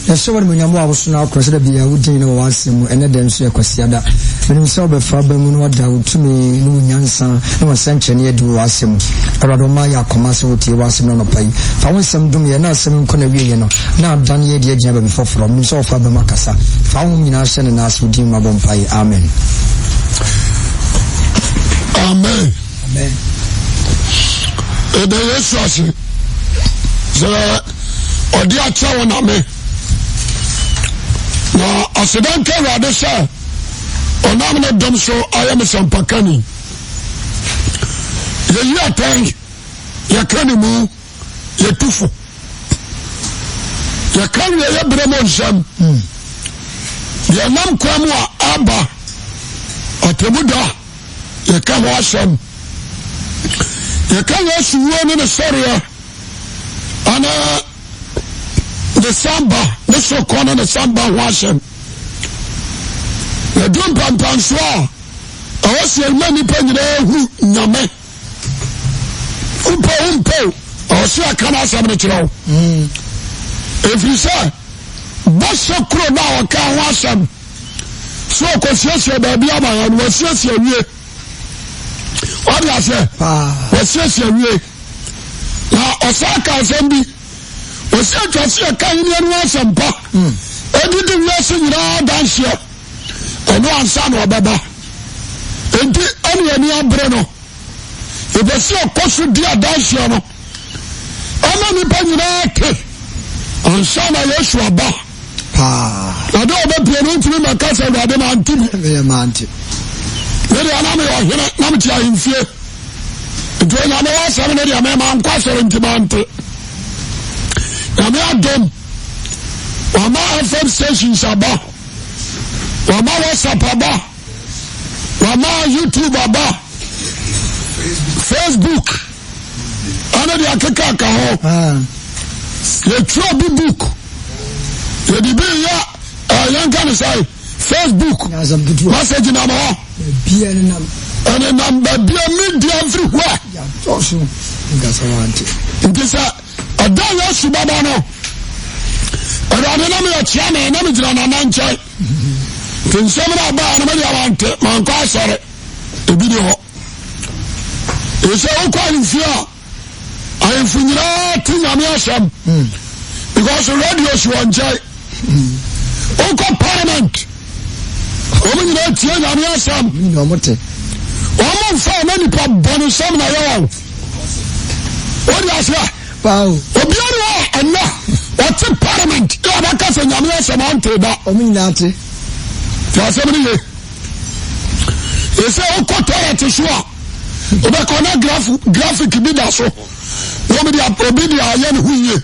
so when you was now cross the be would you know was and then so kwasiada when you saw before be mu no da to me no nyansa no sanche ne do wasem erado ma ya komase wotie wasem no pai fa wonsem dum ye na asem ko na wie no na dan ye de agina be before me so fa be makasa fa wo nyina hye ne na so di ma bom pai amen amen amen ebe yesu ase so odi acha wona me na asidan ka rade sha onam na dom so ayam sampakani ye yi atan ya kani mu ye tufu ya kan ye bremo sham ya nam kwamu aba atemuda ya kan wa sham ya kan ya suwo ne soria ana the samba the so corner the samba washem the drum pam so I was your money penny who nyame umpo I was your kana sabne chiro if you say baso kro na o kan washem so ko siesie ba bia ma no siesie wie what you say was siesie wie na osaka zambi osi atwase aka ni anu asempa edidi wiase nyina danse eno ansa no baba enti anu ani abre no ebesi okoso di adanse no ama ni pa nyina ke ansa na yesu aba na do oba pie no ntimi makasa wade na antimi me anti le ana me o hene na mti ahimfie ento nya me wasa me de me ma nkwaso ntimante Wama Adom, Wama FM stations aba, Wama WhatsApp aba, Wama YouTube aba, Facebook, ana di akeka ka ho. Le trouble book. Le dibi ya yanka ni sai Facebook. Message na mo. Bia ni nam. Ana number bia media everywhere. Ya tosu. Ngasa wanti. Ngisa adan ya subaba no erade na me ya me na me jira na nanche tinsem na ba na me ya wante man ko asore ebi de ho ese o kwa nfia I funyira tinya me asem because radio she wan jai o ko parliament o me nyira tinya me asem no mote o mo fa na ni pa bonu sam na yawo o di asra wow obiara ana what's a parliament ya baka se nyame asema da omunyate ya se mini ye ese okotoya tishwa obekona graphic bi da so wo me dia obi dia ye ne huye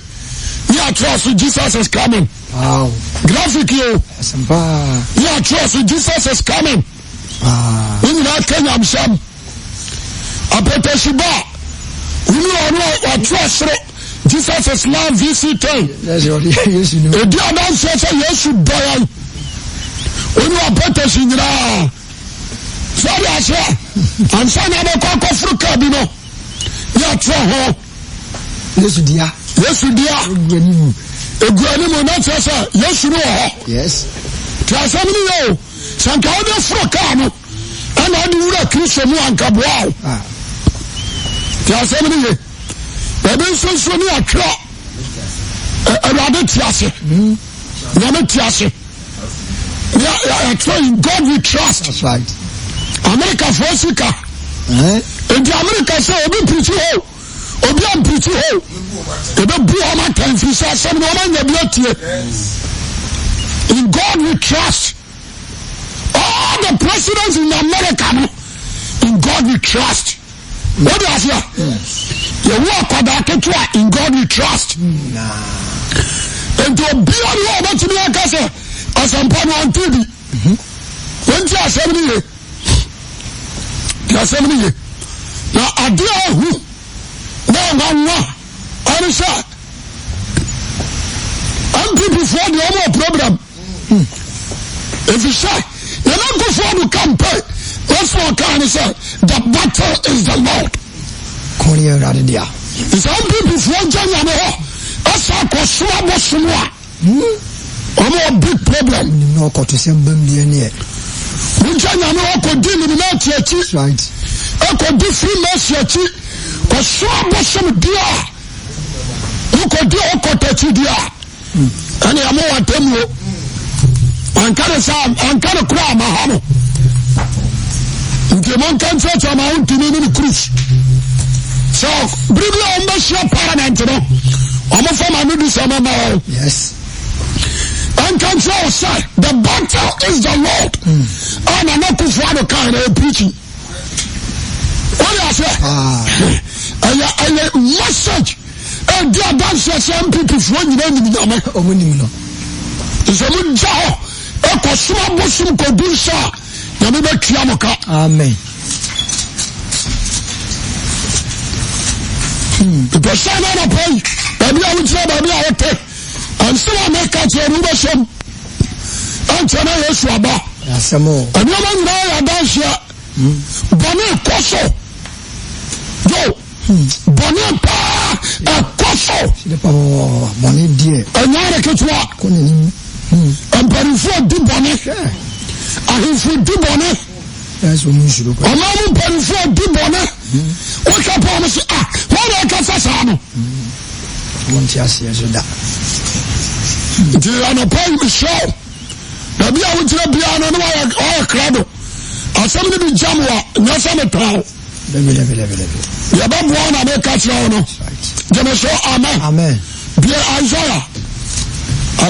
ya trust Jesus is coming wow graphic yo asempa ya trust Jesus is coming ni na Kenya msham apeteshiba unu ono trust Jesus is love visiting. That's what yes you know. E dia dan say Yesu boy. Onu apete sinira. So ya say ansa na be ko fruka bi no. Ya tro ho. Yesu dia. Eguani mo na say Yesu no ho. Yes. Trasa mi yo. Sanka o de fruka no. Ana di wura Kristo mu anka boa. Trasa mi yo. Ebe so ni atwa erade tiase na me tiase ya atwa in God we trust. That's right. America for Africa in the America say obi preach ho obi am preach ho ebe bu o ma tan fi say some no man ya biotie in God we trust. All the presidents in America in God we trust. What do I say? You walk on that in God we trust. And to be on your about to be a casa as I'm part on TV. When you are 70 years, you are 70 years. Now, I do who? No, I'm sure. I'm people for the other program. If you say, you're not going for the campaign, that's what kind of say, the battle is the Lord. Some people for Janya, I saw Kosua Bosua. no ko to semba mbie ne Munja nyame okodi Illuminati achi. Right. Okodi Freemason achi. Ko so abosom dia. Okodi okotati dia. Ani amo watemu. Ankara kura mahamo. Nke mon kan church ama untini ni cruise. So, Bible on parliament no. Omo former no sama ma. Yes. And control say the battle is the Lord. And I'm not for kind of preaching. What do I say? A message. And the advance some people when you know. It's a good job. A consumer Muslim producer. Yamiba Kiamoka. Amen. The person on a pay. Baby, I would say, baby, I would take. And so I make out your Rubasham. And Tana Yeswaba. Asamo. And you man now, I dance here. Bonnet Koso. Yo. Bonnet Pa. A Koso. Bonnet dear. And Yara Ketwa. And Perifo di Bonnet. And if we do Bonnet. That's what we should do. And I'm Perifo di Bonnet. What up on us? What I can say? Won't you see as that? Nti anɔpa Michelle na bia wo tira bia no na wa krado asɛm ne bi jam wa nyasa metrawo Lebe. ya ba bo na be ka kyerɛ no jeme so amen bia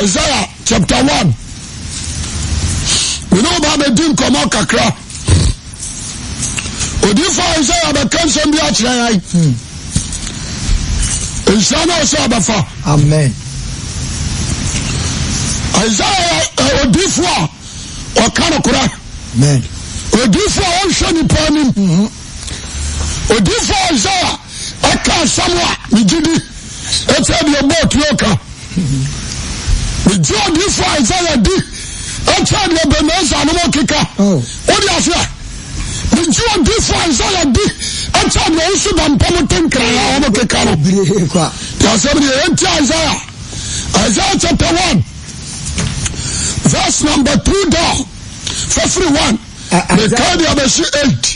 Isaiah chapter 1 we know ba be din komo kakra odifo Isaiah be kan sɛm bi akyerɛ ai insana so abafa amen. Isaiah odifo o kana kura amen odifo o hwani panim odifo Isaiah aka samwa mijidi ete bi obot yoka mi odifo Isaiah di ete bi beneza no mokika odi afia mi odifo Isaiah di ete bi osu bampam tenkra ya mokika no bire kwa ya sabi enti Isaiah chapter 1 verse number 2 down. For 1.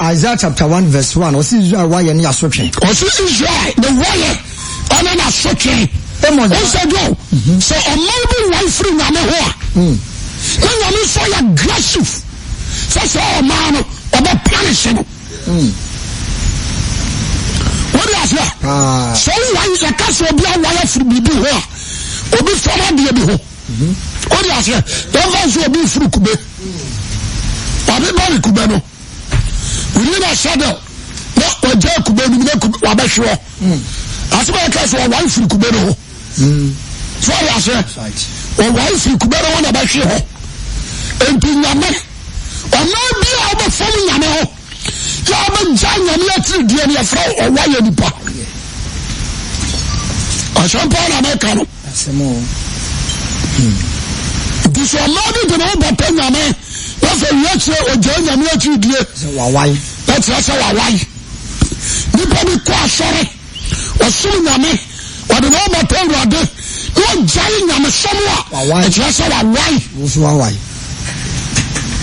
Isaiah chapter 1 verse 1. What's Israel? Why are you not switching? What's Israel? The wire. I'm not switching. What's that go? So a mobile wife free Namahoa. Then I'm so aggressive. That's all man about punishing. What do you say? So why is a castle be a wire free be here? Or be from the behold. What do you say? Don't want to be through Kube. Everybody Kube no. We need a shadow. Not a jail Kube, we need a Wabashua. As well as a wife in Kube no. So I say, or wife in Kube no, Wabashua. And in Yame, or not be our family Yame. Yaman Jan and let you dear your flow or why you pa. I champagne Americano. That's more. This one not to know but Yame. That's a lecture or Jan and let you dear. Why? That's our why. You probably quite sorry. Or soon Yame. Or the no matter what they no giant Yame somewhere. Why? It's just our why. What's why?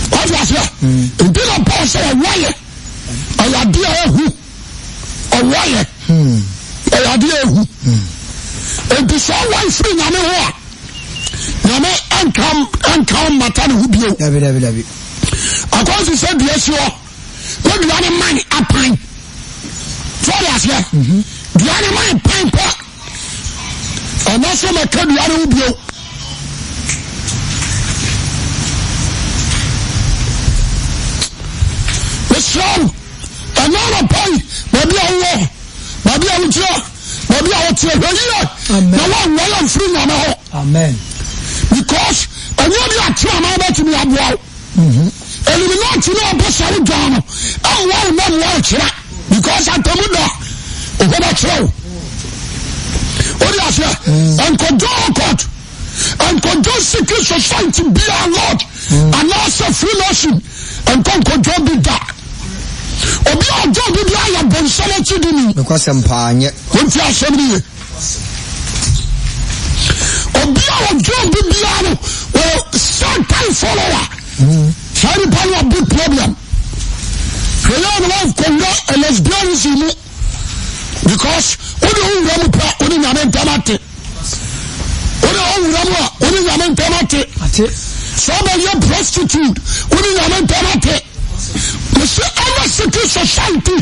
What was that? It didn't pass a wire. I idea who a wire. I idea who. And this all why free Yame what? Yame and come Matan who be. David. I want to say yes, you are. What the other man a pine? For us, yeah. The other man pine pot. And also my country, the other who be. Strong, and not a pay, maybe I will, maybe I will tell, maybe I will tell you, no one way I'm free now. Amen. Because I know you are trying to me about, and you will not know about Saudi Ghana. I will not watch that because I told you that. What I tell what do you say? And control court, and control secret society be our Lord, and also free nation, and control be that. Obi a job bi aya bonsala chidini because empanye wonti asemi obi a job bi ano well Satan follow big problem. Hwɛ no konga a lesbianism because wode owura pa wode nyame ntamate. Wode owura wode nyame ntamate. So be prostitute wode nyame ntamate. We say our city society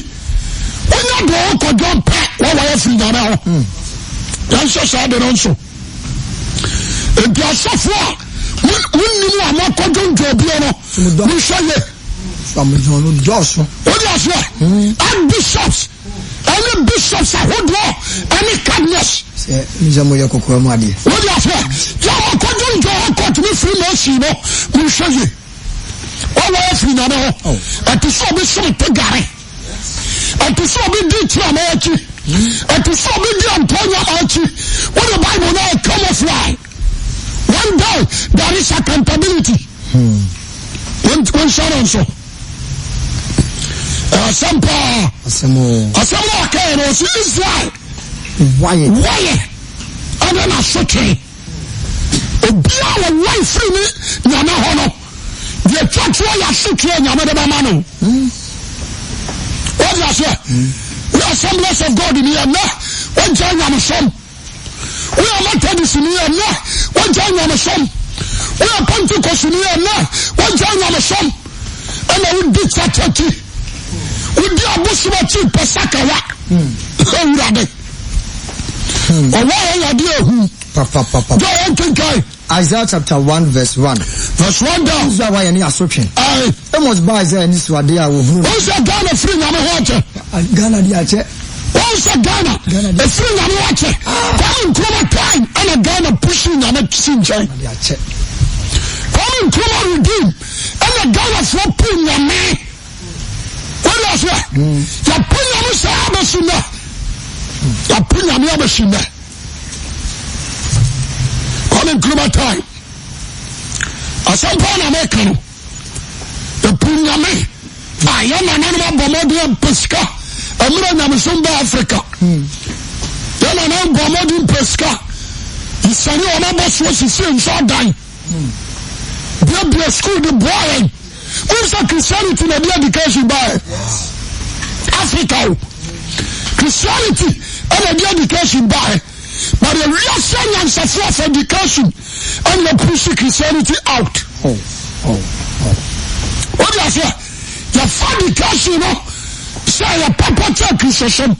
when you go to John Pat, what way free now? That's just how they don't so. And they are so far. When you are not going to be on, we say it. What do you say? And bishops, any bishops are who draw any kindness. What do you say? You are going to be free mercy, we say it. What way free now? And to so be so tegare. And to so be ditch and to so be the Antonio Archie. What the Bible now come of why? One day there is accountability. When Sharon so. Some power. Some okay, was Israel. Why? And then I shot him. A wife free me, Yana Hono. The church where you shoot you, Yamada Manu. What do I say? We are assemblies of God in here now. One time I'm a son. We are Methodist in here now. One time I'm a son. We are Pentecost in here now. One time I'm a son. And I will beat that church. We do a Bushmachi Pasakawa. Who are they? Or why are you? Go on, think Isaiah chapter 1 verse 1. Verse 1 down. This is why any assumption. I must buy Isaiah in this one. What's a Ghana free Nama water? Ghana, the Ache. What's a Ghana? A free Nama water. Come in Kuma time and a Ghana pushing on a Sinjay. Come in Kuma redeem and a Ghana for pulling your man. What is that? You're pulling your Messiah. You're pulling your Messiah. In Kuma time. As some point I make the Punyame, I am an animal Bomodian Pesca, a million Sumba Africa. Then I know Bomodian Pesca. He said, you are not supposed to see in Jordan. There be a school to boy. Who's a Christianity in the education by Africa? Christianity and the education by. But the real science of education and the pushing Christianity out. What do I say? The fun education, you know, say a papa check Christian.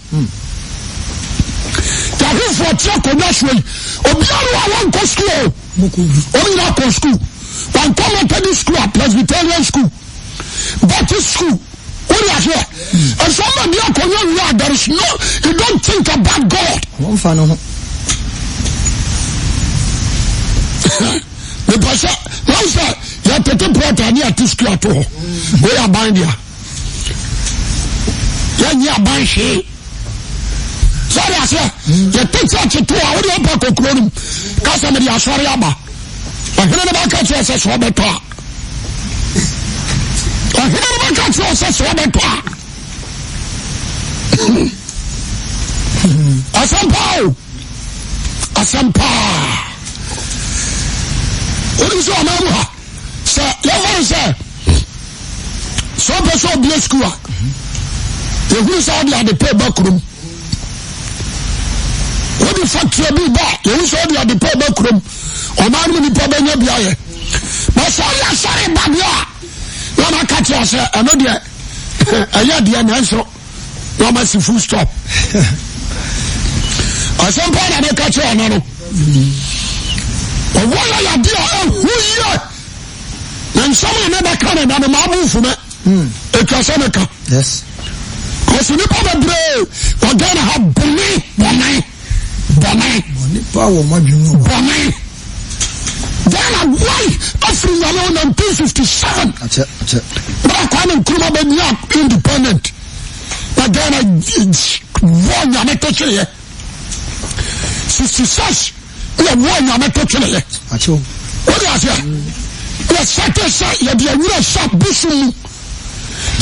The who for check on that way. Obiara one go school. Only not go school. One community school, Presbyterian school, Baptist school. What do I say? And somebody there is no, you don't think about God. The person, you have to take part in your school at all. We are buying here. You are buying here. Sorry, I say, you take such a 2 hour back of Cronum. Somebody are sorry about. I heard about catch us as well. I heard about catch us as well. Asampa. What is your name? Sir, your say. Some person be a school. The who's out there, the pay back room. What the factory be back? The who's out there, the pay back room. Or man with the problem, you'll be here. But sorry, Babia. When I catch you, sir, I know that. I hear the answer. No mercy, full stop. At some point, I don't catch you, I know. Why are you there? Who are you? And someone never come and I'm a from it. It's America. Yes. Because you never brave. We're going to have Bonnie. Then why? After you alone in 1957. That's it. Black women could have been independent. But then I won your method here. 66. We are one your method here. What do you say? Let's set this up. You're the real shop bushing.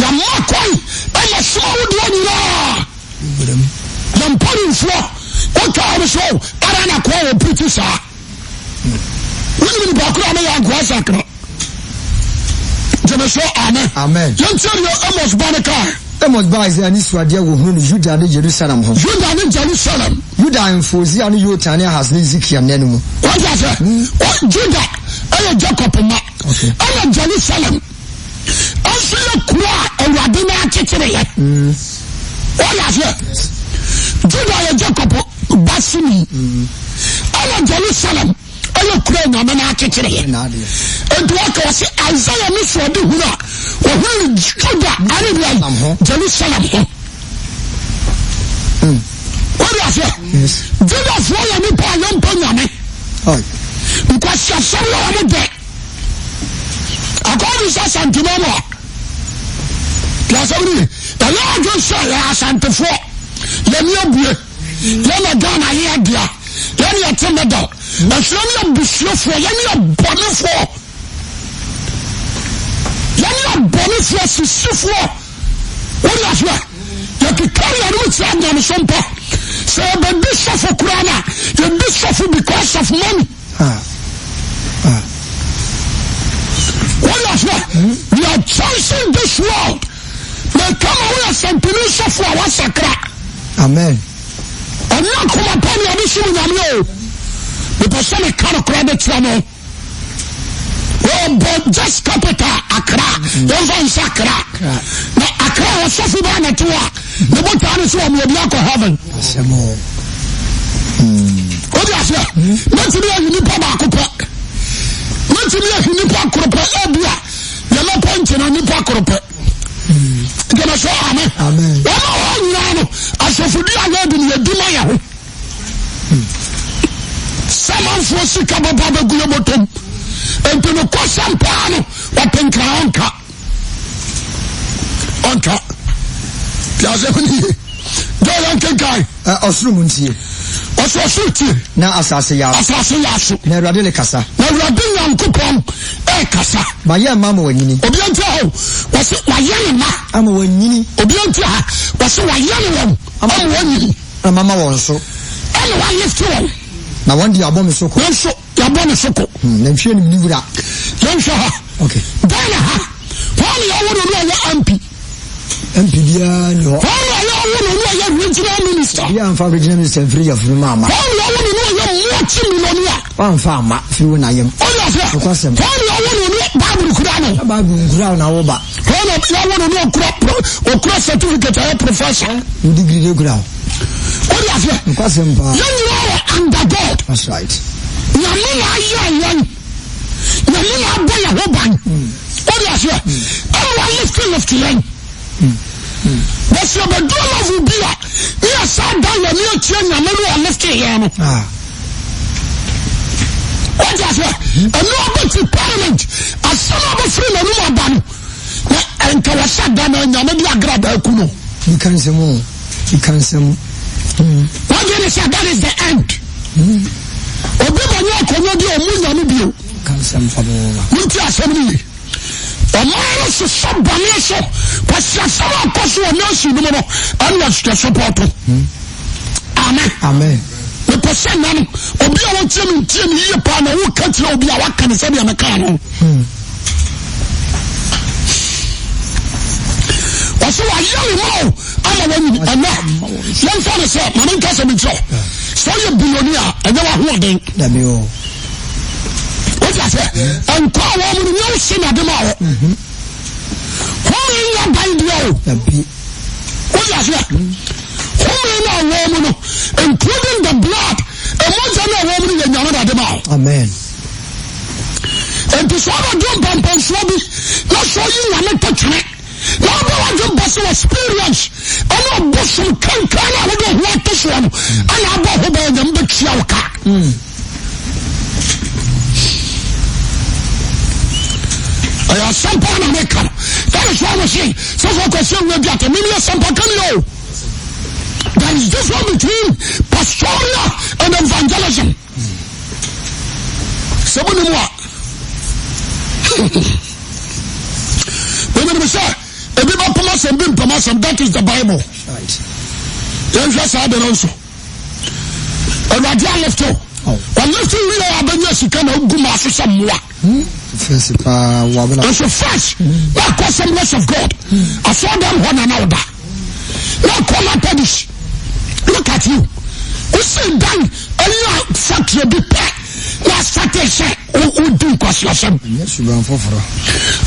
You're more quiet. I'm a slow one. You're putting floor. What kind of show? I don't know quite a pretty sir. We didn't back on a grass. Jemeso, amen. Amen. Amos Banaka. Amos ba is ani suade wo hunu Juda ne Jerusalem ho. Juda ne Jerusalem. Juda enfozi ani Yotan has Ezekiel nenu mu. What is it? Juda, ayo Jacob ma. Okay. Ayo Jerusalem. Aso ye kura Awurade na akekere ye. What is it? Juda ayo Jacob basini. Ayo Jerusalem. Ayo kura na na akekere ye. Edu aka wase Isaiah ni suade huna. Ohun Juda ani Jerusalem ho. What is it? Yes. Juda fo ya ni pa yampa nyame. Because you saw what they according to Santimamo. Plasabri, the Lord just say Santifo. Let me be. Let me down a year, dear. Let me attend the door. The Shamia Bishop, let me a bonnet for. Let me a bonnet for Sifo. What is that? You can carry a roots and on some part. Say, but Bishop for Kurana, the Bishop because of money. What is that? We are choosing this world. They come away as some police for our sacra. Amen. And now come upon your mission with you. The person can't credit channel. Oh, but just capital Accra. Don't find Accra. Now Accra was so far to the botan is one with Yako heaven. What is that? Let's be a Nipa. Let's be a Nipa Kropa Abia. Yellow point and Nipa Kropa. Jemeso, amen. Amen. I shall forget I in your Dimaya. Someone for sick about Baba Guyabotum. And to the question, Pano, what think Anka? Anka. Piazza. Don't guy. Osrumunti. Na asase ya na Awurade kasa na Awurade Nyankopɔn kasa ma ye mama wanyini obi ante ho wase waye ma ama wanyini obi ante ha wase waye won ama wanyini na mama won so ele wa lift won na won di abom so ko so ya bom so ko na nhwe ni niwura yan hwe ha okay dana ha won ya won no ya MP dia ni ho won ya won no ya regional minister ya am fa regional minister free of mama one farmer through na yem because them Bible Quran na oba okura certificate of professor degree de Quran because them under God. That's right. Yamina ayan yamina boya hoban what is here I lift line but your bedroom of be here sat down your new chain and lift here what is it? And no about parliament. As some of the free no ban. And Kawasa Dana and Yamadi Agrada Kuno. You can say more. You can say more. What do you say? That is the end. Obama Konodio Munamibio. Can say for more. Winter Assembly. A man is a sub-banation. But some of us who are nursing the money. And that's the support. Amen. Amen. The person nan obi a won tiem ntiem yie pa na wo ka tire obi a waka ne se de ameka no waso wa yale mo ama wani ana yan fa ne se man ka se mi tro so you billionaire and you are holding da bi o what you say and kwa wa mo no se na de ma ho ho ya bai dio da bi what you say including the blood, amen. And to solve a jump and Panswabi, not show you a little trick. Now go on to Basso experience. I know Bushel can I don't want this one. And I bought about them the Chiaka. I have some part of Mecca. That is what I say. So for question will get a million some Pacano. There is difference between pastoral and evangelism. Somebody more. When we say, that is the Bible. Right. Then just add it also. And what you left to? lifting we are abenya sika na guma so samwa first pa wa bela so first na cosmos of God I saw them one another now come and punish look at you who say down any factory be pay na strategy o do kwasiasem yes you ban foforo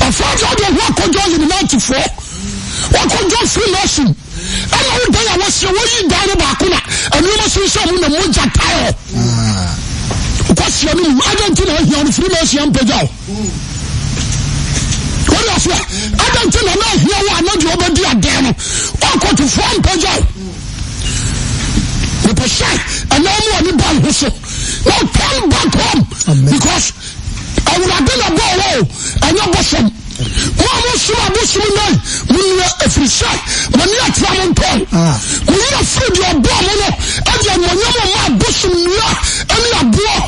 afọ de ho akojo in 94 wakojo free nation ana wo dan ya wose wo yi dan ba ko na anu mo so so mo na mo jatayo kwasi anu Argentina here on free nation pejao what else Argentina na here wa na jo obedi adan no wako to form pejao the percent and now mo ni ban ho so now come back home because I will have been a ball and your bosom. One we are a free shot, when you are traveling toy. We are afraid you are born, and you are my bosom, and you are born.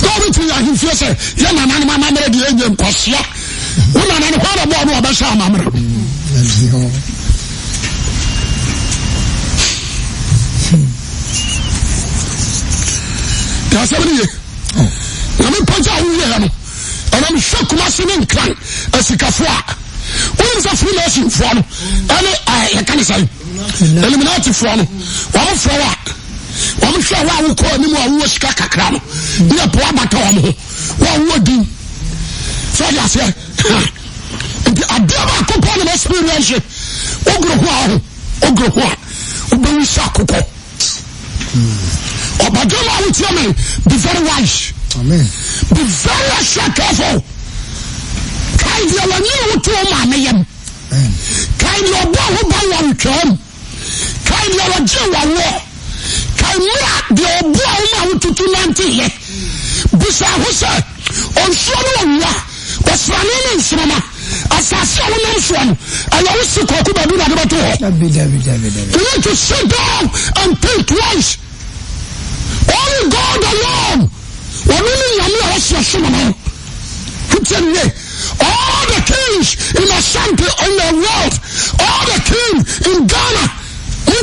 Go to your influence, young man, my mamma, the angel, Cosia. Woman, and what about Basha, mamma? There's somebody. I'm in Paja, and I'm shocked in clan as a Kafua. What is a free nation from? I can't say. Eliminati from one for what? One for what we call him who was Kakakram. We are poor Batom. What would do? So I say, I never compare the experience. Ogro, Obewi Sakuko. Obadoma will tell me, be very wise. Amen. Be very careful. Kind of a new to a man. Kind of a boy who by one term. Kind of a Jew war. Kind of the boy who to 90. Bisa who said, on Shona was running in Soma. As I saw one, I always took a good about it. You need to sit down and think twice. Only God alone. All the kings in Ashanti in the world, all the kings in Ghana, when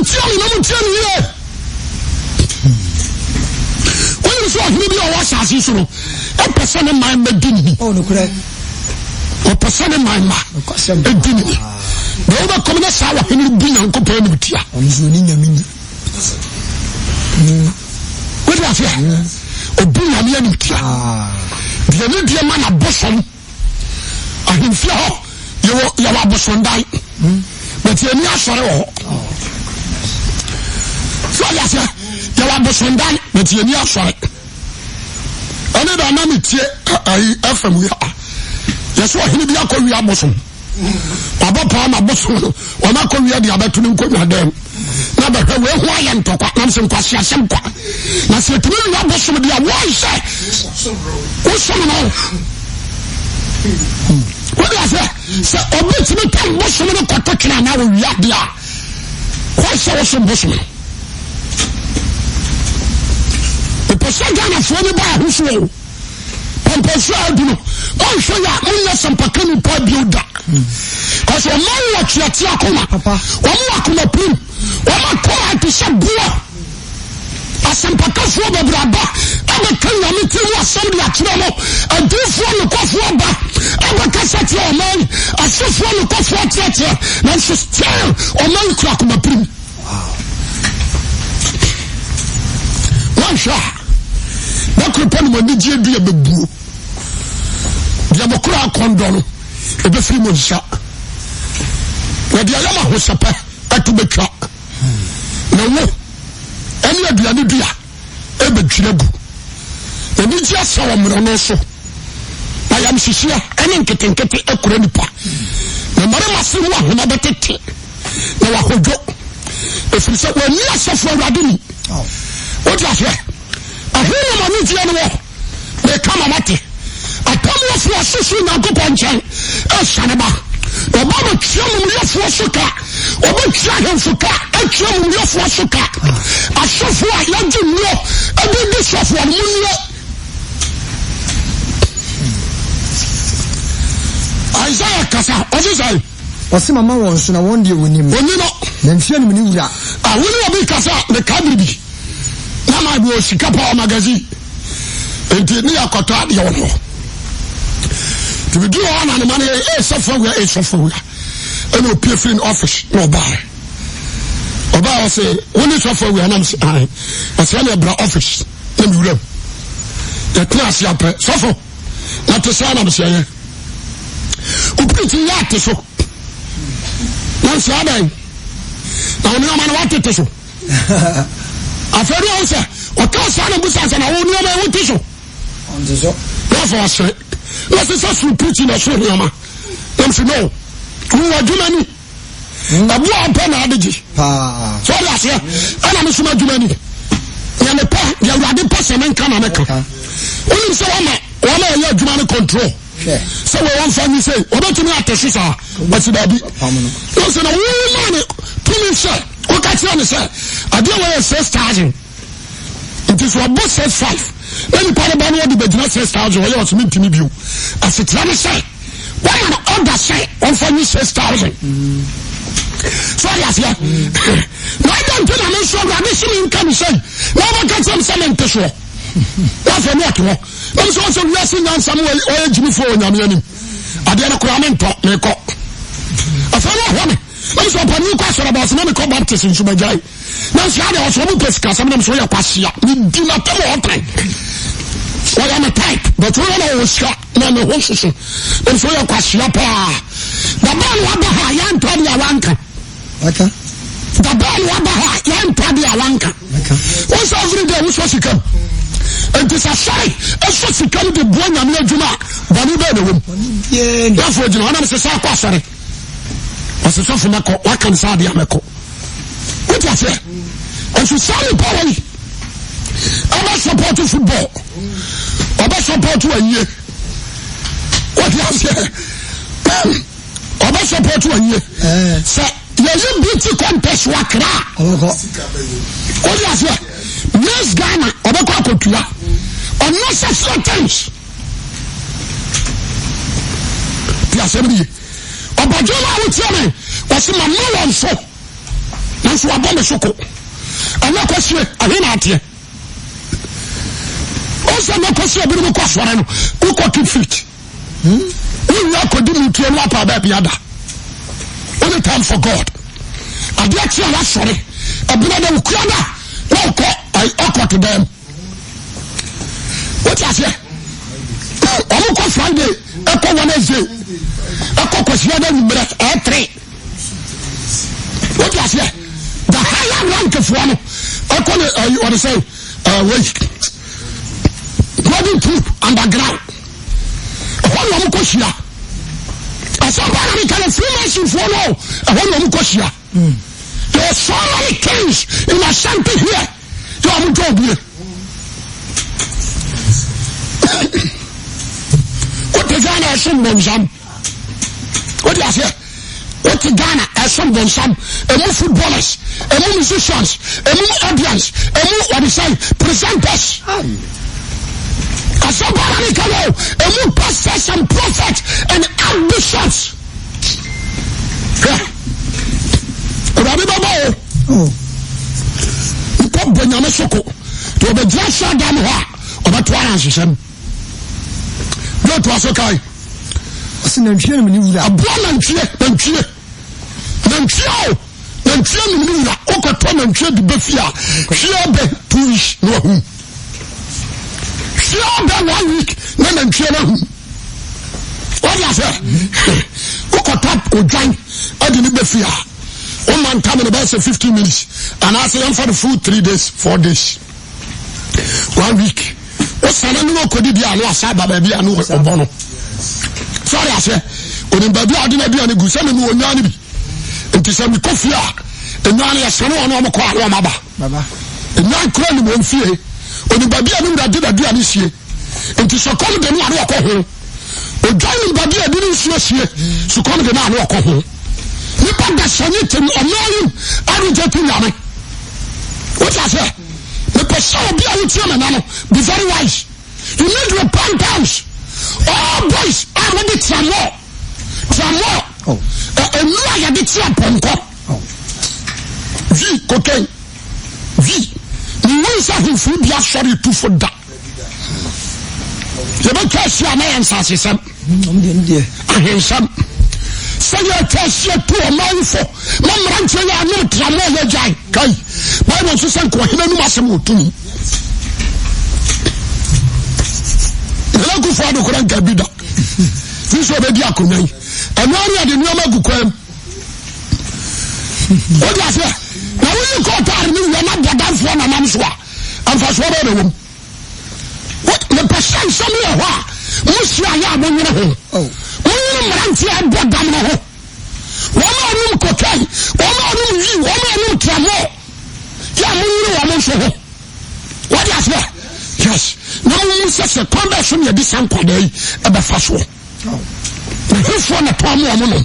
you saw him, you was as usual. A person in my medini. Oh, no, correct. A person in my ma. A dinny. The other communist sour in the bin and compare with you. What was it? Obi na me anutia de ne de man abosom ahimfia ho ye wa abosom dai but ye ni asore ho so ya se ye wa abosom dai but ye ni asore ane da na metie ai fm ya yeso hini bia ko wi abosom abapa na abosom o na ko wi de abetu ne ko wi dem na ba we ho aye ntokwa na mse nkwasi asem kwa na se tumi na bosom dia why say o so no what is that say obi tumi tan bosom no kwatokina na we ya dia why say o so bosom the person gonna for me by who so pomposo aduno on so ya on some pakani pa builder cause o man watch ya ti akoma papa o mu akoma prim o ma ko to say bua asempakafuo bebraba aba kanya meti mu asem de akire no adufuo no kofuo ba aba kasati o man asofuo no kofuo tiatia na so still o man kura akoma prim wansha bakrupa no mani die dua bebuo dia bokura akondo no ebe firi mo nsa na dia yama hosepa atubetwa na wo eni aduane dua ebe twiragu eni ji asawo mro no so na yam hihia eni nketenkete akura nipa na mare masemu ahoma betete na wahodwo efiri se wani asafo awrade ni o ti afa ahuna mani ti eno wo me kama mate atamu afu asusu na gopo nchen e shaneba obama tiamu mliofo suka oba tiamu fuka atiamu mliofo suka asofu ayaji nwo ebidi sofu amunwo Isaiah kasa ozisai Osi mama won so na won de wonim onino na mfia nim ni wura woni obi kasa le kadribi Nama bi osika pa magazine. Enti ni akota de wono. To be do on and money suffer. And no pay free in office no buy. Oba say only suffer we am say I say na bra office. Let me run. The class ya pe suffer. Na to say na say Upriti yate so. Na say adan. Na oni ma na wate so. Afero o say o ka say na busa say na oni ma wate so. On the so. Therefore say let's say preaching na so nyama. Dem say no. Who are Jumani? Abu Apana Adiji. So that's here. And I'm Suma Jumani. Yanepa, Yadi Passaman Kanameka. Only so one year Jumani control. So we want family say, what to me at the Sisa? What's it be? Listen, a woman, 2 minutes, sir. What can you say? I don't want to say 6,000. It is what both says 5. Then you probably want to be just 6,000 or you want to meet me. I said, let me say. Why an order say on for me 6,000? So yes, yeah. Why don't you know so that this income say? Never get some cement to show. That's a lot. I'm so blessing on Samuel or Jimmy for Yamianim. I did a comment talk, make up. I found out one. I'm so upon you question about some medical Baptist in Subajai. Now she had also one place because some of them saw your passia. We do not tell what time. I am a type, but we all shot. No, so you question the man wabaha yan tadi awanka. Okay. The man wabaha yan tadi awanka. Okay. What's every day we supposed to come? And this a shy. It's supposed to come to Buena Juma. Bani Bedouin. Yeah. Therefore, you know, I'm saying, sorry. What's the stuff from Mako? What can Sadia Mako? What you say? And so sorry, Polly. I'm not supporting football. I'm not supporting a year. What you say? I'm not supporting a year. Say, there's a beauty contest. Wakra. What you say? Yes, Ghana. I'm not going to on no such things. Piasemri. Obajola will tell me. What's my no one so? That's what I'm soko. I'm not question. I mean out here. Also, no question. I'm going to question. Who could keep fit? We are going to lap about the other. Only time for God. I did say that sorry. I believe them Ukraine. No call. I offer to them. What you say? I'm going Friday. I call Wednesday. I call Christian minute. I 3. What you say? The higher rank of one. I call it. You want to say? Wait. Going through underground. One of them I saw one of the Freemason follow. One of them there are so many things in Ashanti here. You are going here. What the Ghana has some bonsam? What do you say? What the Ghana has some bonsam? A more footballers, a more musicians, a more audience, a more what you say presenters. I saw Baranikalo, a more pastors and prophets and ambitions. Rabbi Babo, you put Benjamin Soko to the Joshua Damwa or the Twaran. Go to Asokai. I seen them cheering me. A blonde cheer, then cheer. Then cheer me. Okoton and cheer the Befia. Cheer the Puish, no whom. Cheer the 1 week, then cheer them. What do you say? Okotop or join. I didn't Befia. 1 man coming about 15 minutes. And I say, I'm for the food 3 days, 4 days. 1 week. What's the name of the idea? No, Saba, baby, I know Obono. Sorry, I say, when in baby, I didn't do any good. Some of you know, and to send me coffee, and now I say, no, I'm a quite Baba. And now I'm crying one fear. When in baby, I knew that did a deal this year. And to so come the one walk home. Or joining baby, I didn't see us here. So come the man walk home. You put the Senate and annoying, I reject him. What I say? The person will be able to be very wise. You need repentance. Oh, boys, I want it some more. And you are the champion. V, cocaine. V. wins a him free be sorry to for that. You don't catch your man, Sassy. I hear some. Say you test your poor man for Mamma Rancho, you are not Tramoya Jai. Why don't you send Quahina Massimo to me? The local father couldn't get bid up. This was the diaconate. And now you are the Namagu Quam. What does it? Now when you call that, you are not the dance one and Amswa. And for sure, the room. What the person somewhere? Musia Yaman. Oh. Rantia Bodamo. One cocaine, one tramo. Yamu, what is that? Yes, no one says a conversion of this uncle day at the first one. Who's one upon woman?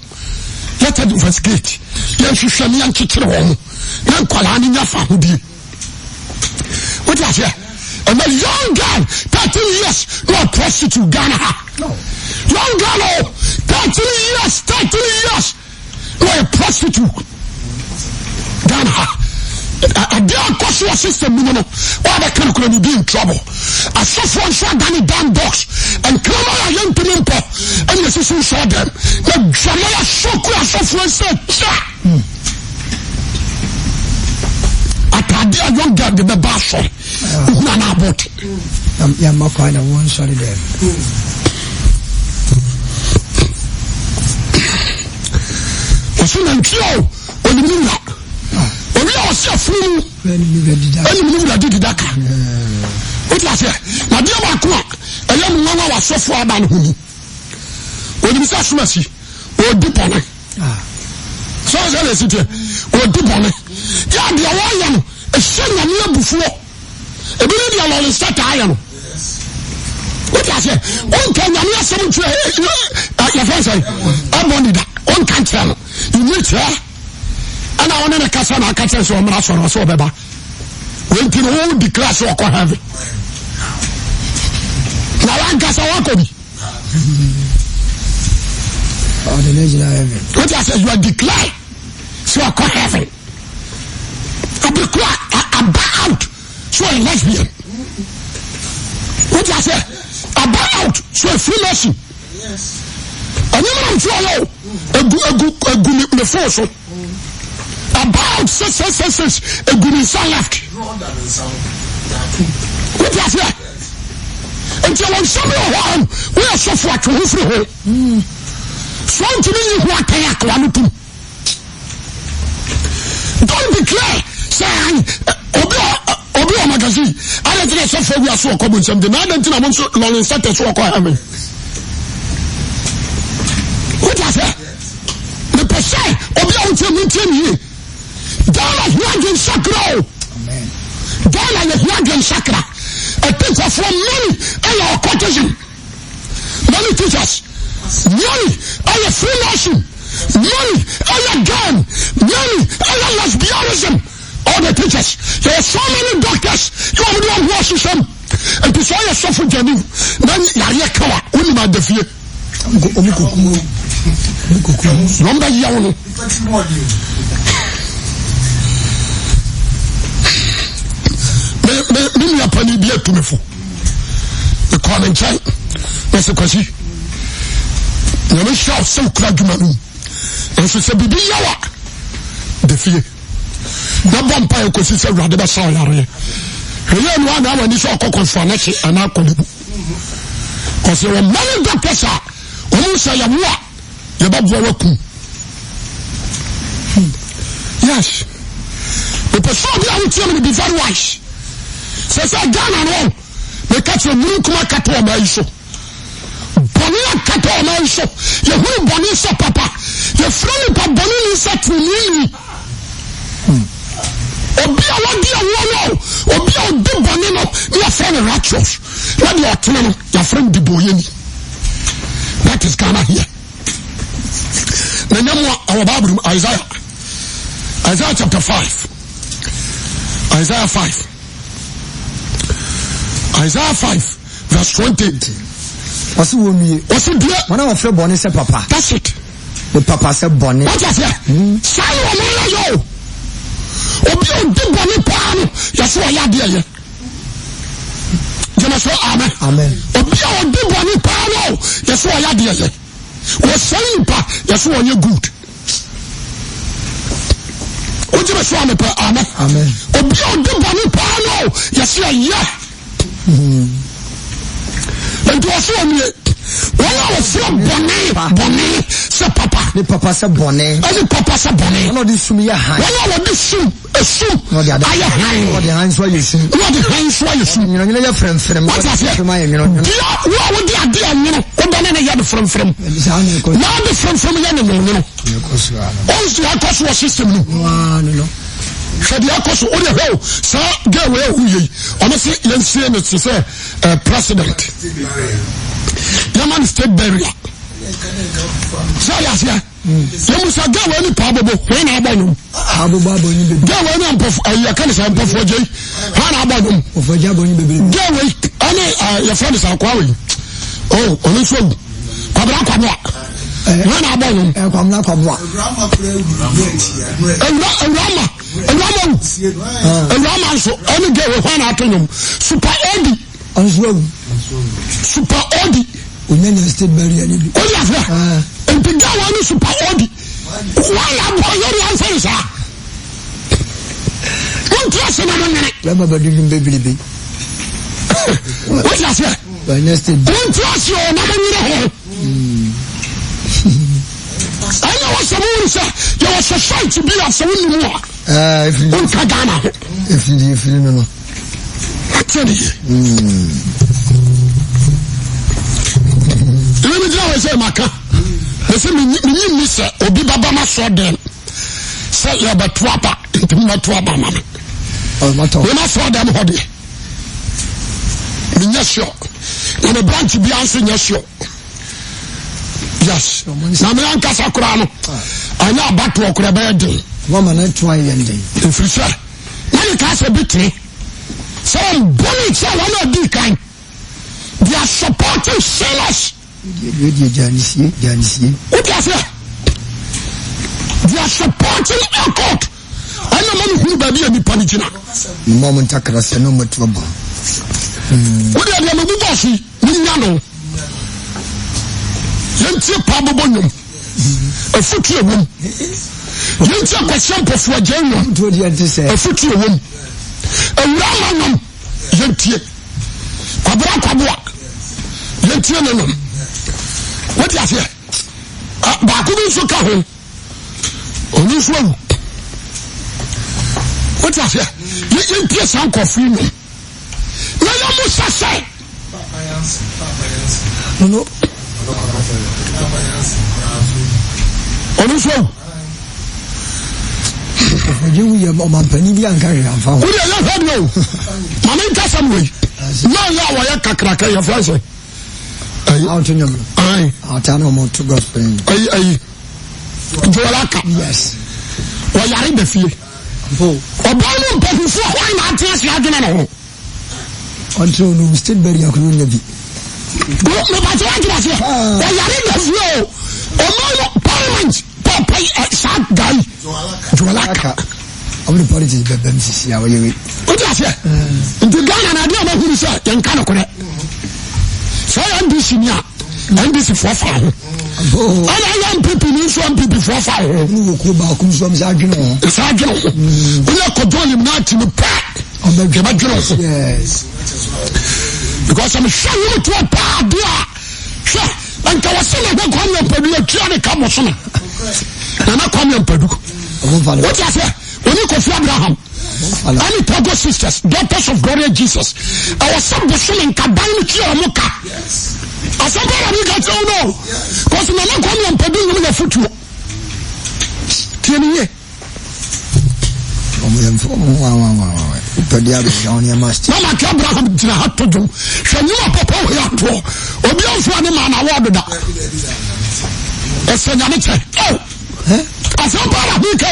Let us investigate. Yes, you shall be young kitchen home. Young Kalani Yafahudi. What is that? And a young girl, 13 years, no prostitute Ghana. Young girl, 13 years, no a prostitute Ghana. A dear casual system, you know, why they can't be in trouble. I saw one shot down the damn box and come on a young people, and the system saw them. The Jamaica shook us off and said, I can't a young girl with the bash on. Nana about it. I'm not kind of one sorry there. What's in the show? When you knew that? When we are so free, when you knew that did that. What was it? Now, dear Marco, a young woman was so far than who. When you say mercy, or deep on it. So I said, or deep on it. Yeah, the one a son of you before. A billion dollars start iron. What I say? One can you have some your friends say, I'm on that. One can't tell. You meet her. And I want to catch on a catch so I'm not sure so beba. When you hold the class or heavy. Now I guess I want to be. Oh, the legend heaven. What I say? You are declared. So I call heaven. I declare about. So a lesbian. What I say? About so a Freemason. Yes. And you know follow a good force. About says a good son left. What I say? Until when somebody home, we are so far to who free home. So to me, what I want to do. Don't declare, say, Obi o magazine ala tele so for we aso okobo nsem de na danti na mo so lo insert so okọ ha me what is it the person obi o tell me dala huagen sakra amen dala huagen sakra a teacher from many our quotation many teachers many our free nation many our gun many our lesbianism. All the teachers, there are so many doctors. You are the one who watches them. And to say you suffer genuine, then you are kawa. Only my defeat. Number yawno. Me ya pani biya to me for. The calling child. That's the question. You know, shout so cragumanu. And so say bibi yawa. Defeat. Na bompa e kosi se wrade be saw yare he no ana wani so kokon for na chi ana akolibu cause we many doctors are who say ya wa ye ba bo waku yes the person be out here be very wise say Ghana no me catch you kuma kato ma iso boni kato ma iso ye hu boni so papa ye front pa boni ni set ni Obi a wadi a wono, obi a odi boni no, your friend righteous. What you are telling your friend Diboyeni. That is Ghana here. The name of our Bible, Isaiah chapter 5. Isaiah 5. Isaiah 5, verse 20. What's it dear? When I was born, said Papa. That's it. The Papa said Bonnie. What is it? Say, yo. Obi o di boni pa no Yes, why you dear? Amen. Amen. Obia odi boni pa no. Yes, why you dear? Was saying pa, yes, why you good. Amen. Amen. Obia odi boni pa no. Yes, yeah. And was one year. When I was from Bonnie, say Papa. The Papa said Bonnie. As the Papa said Bonnie. When I was this high. When I was this a soup. What the hands why you shoot. What the hands why you shoot. You know, you're friend. What is it? My, you know. What would the idea, you know? What the other from? Now the from the enemy, also, I cost was system. No. So the Akos on the whole, so get away who ye. Honestly, let's say it's a president. Yaman state barrier. So yes, yeah. You must have got any probable when I bought him. Get away and can say for J. How about him? For Jabon, get away. Your friend is acquiring. Oh, only so. Kabra. When I bought him, I'm not a Rama. So only get one out of him. Super Eddie. Super Eddie. Union State barrier. Oh, yeah. And the guy one Super Eddie. Why am I your answer? One trust in a minute. Remember doing baby. What's that? One trust you, another. I know what someone said. There was a fight to be as a woman more. If you know. Let me say, Maka. They say, me, miss Obi Baba saw them. Say, you're but twapa. Twapa, man. When I saw them, Hodi. Minyasho. And a branch be answering your show. Yes. Now, me anka sakura no. I know about to okura bed. Woman, I try and day. If you say, when you cast a bit, some bullets are one of the kind. They are supporting sailors. What do you say? They are supporting a court. I know many who baby and the Panichina. Moment across no more trouble. What are you going to see? Minano. Yentie pabobonum. A future room. Yentie a question for general. A future room. A ramanum. Yentie. Abra kabwa. Yentie nanum. What do you say? Bakudun soka ho. Onu so. What do you say? Yentie sanko free no. Na ya musa say. No. On so. You are my penny carry. We are not no. Mama some way. No, ya wa ya kakraka ya France. Out in your out no to gospel. Joalaka. Yes. Wa yare be fie. Obalu mpefu fo why na tia ya dwena no. Until no state barrier ko no bi. No ba ti wa ti wa. Wa yare be fie o. Omo parliament papa sad guy. Joalaka. I'm the politics be MCC ya we. What do you say? Into Ghana na dey ma hu say yan kan ko re. So NDC nia. NDC for far. I am people in some people for far. Who ko ba kum so am say adwene ho. Say adwene ho. We control him na ti me pa. Yes. Because I'm sure you to a bad dia. Sure. And I was saying that come your pedu try to come on. And I come your pedu. What you say? When you could Abraham. Any Togo sisters, daughters of Gloria Jesus. I was some in Kabani Kiyomoka. I said, I got to know. Because when I come your pedu in the foot. Tieni. Mama Abraham did not to do. She knew a papa we are to. Or be also an man awarded that. A senator. Oh, I saw Parabika.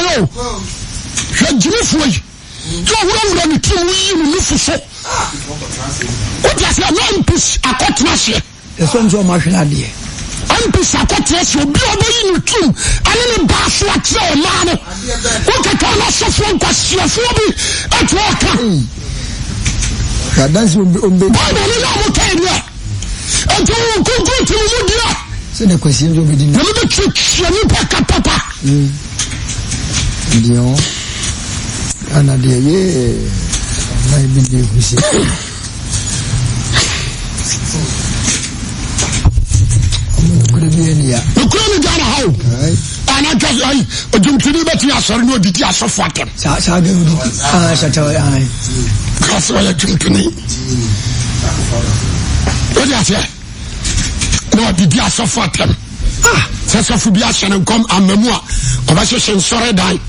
She drew for you. You are one of the two you look for so. What does your name push a cotton? The son's of Marshall idea. I MPs akote obi obeyi no tum ane ne ba so atre o ma no wo kaka na sofo nkwasiafo bi eto aka ya dance ombe ba no no mo kai dia eto ko ti mo dia se ne kwasi nzo be di no be tchia ni pa papa Dion ana de ye mai bi de kusi Ukuri Ghana how? Ana just ai ojumtini beti asori no didi asofo atem. Sa de odi. Shata ai. Kaso ya jumtini. Odi ase. No didi asofo atem. Sasofo bi ahye ne kom amamu a oba hye nsore dan.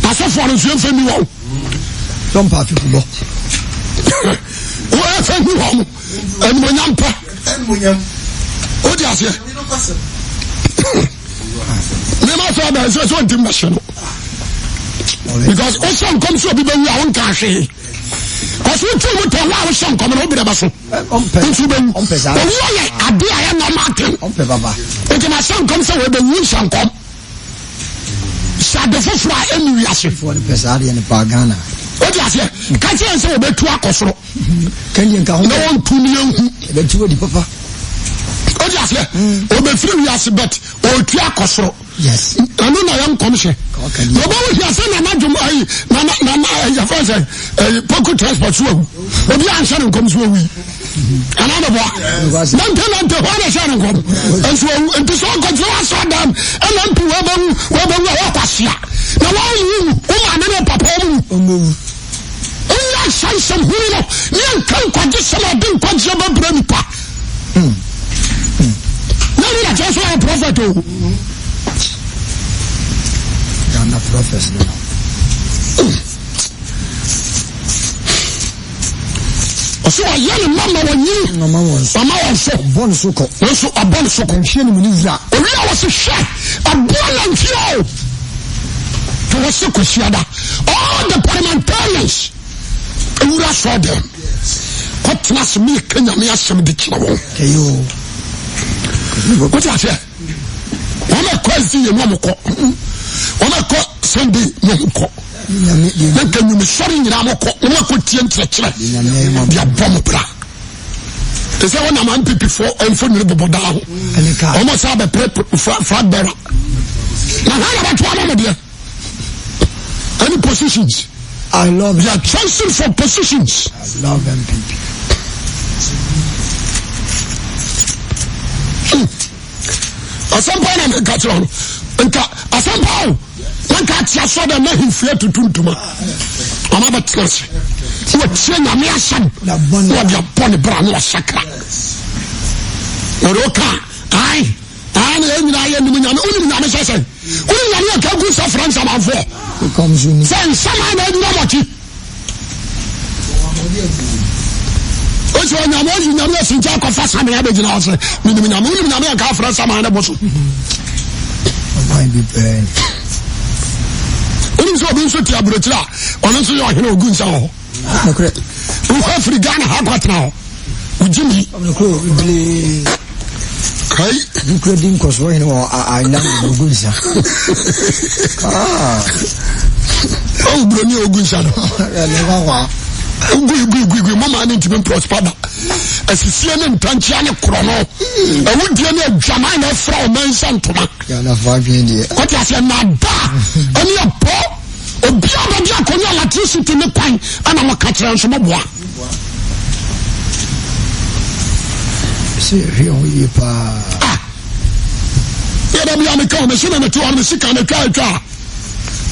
Asofo no so enfemi wo. Don't pa fi bo. Wo enfemi wo. Enmonyam pa. Odi ase. Never saw that so so machine. Because Ocean comes to be when I want cash. Because we tell you to allow Ocean come over the basso. I do I am not Martin. Okay, my son comes over the Wilson come. Shad the first fly any for the Pesari and the Pagana. What you say? Can't you say about 2 hours? Can you go on 2 million? The 2 of the papa. Obe free yes but o tua kosoro yes anu na yam commission no ba we say na nadum ai na ya for say poco transport so obi an share nkom so wi ana na bo dan te wa na share nkom and so enti so go so dam and am to wa ba wa kwasia na wa yu o ma na papa mu ya sai some huro ni kan kwaje sama din kwaje ba brani pa I just want a prophet. I'm a prophet now. So I yell mama when you mama was so born so also a born so confusion minister. I was a chef, a born and you to was so consider all the parliamentarians who saw them. What was me Kenya me as some dictionary? What I say? I'm a question, you want to call. I'm a Sunday, no call. Then can you be sorry in Amoko? What could you touch? The bomb bra. Is that one I'm before and for the Bodan? Almost have a flat bearer. Now, how about one of them? Any positions? I love they are choosing for positions. I love them people. Asampa na catch on. Nka asampa na catch ya so da na hifia tutuntuma. Ama ba trust. Wo tie na me asam. Wo dia bone bra na sakra. Oroka ai na nyina ya nimu nyame uni nyame sese. Uni nyame ka gu sa France amafo. Comes you. Say sama na nyina mochi. Ojo nyame oji nyame sinja ko fa sama ya be gina ose. Minimi nyame uni nyame ka France sama na boso. Might be bad. Uni so bin so ti aburotira. Ono so yo hene ogun sa ho. Okay. Who have Ghana ha kwatna ho. Ujimi. Kai, you could think cause when I know Ogunsa. Oh, Bruni Ogunsa. Ugu, Mama didn't even prosper. As you see an Tanchiana Chrono, I would be a Jamana from Mansantoma. What I said, Nada, only a poor, or Biaba Jaconia Latricity in the pine, and I'm a catcher and some more. Here we are. Yeah, I'm a commission and a 2 on the sick and a car.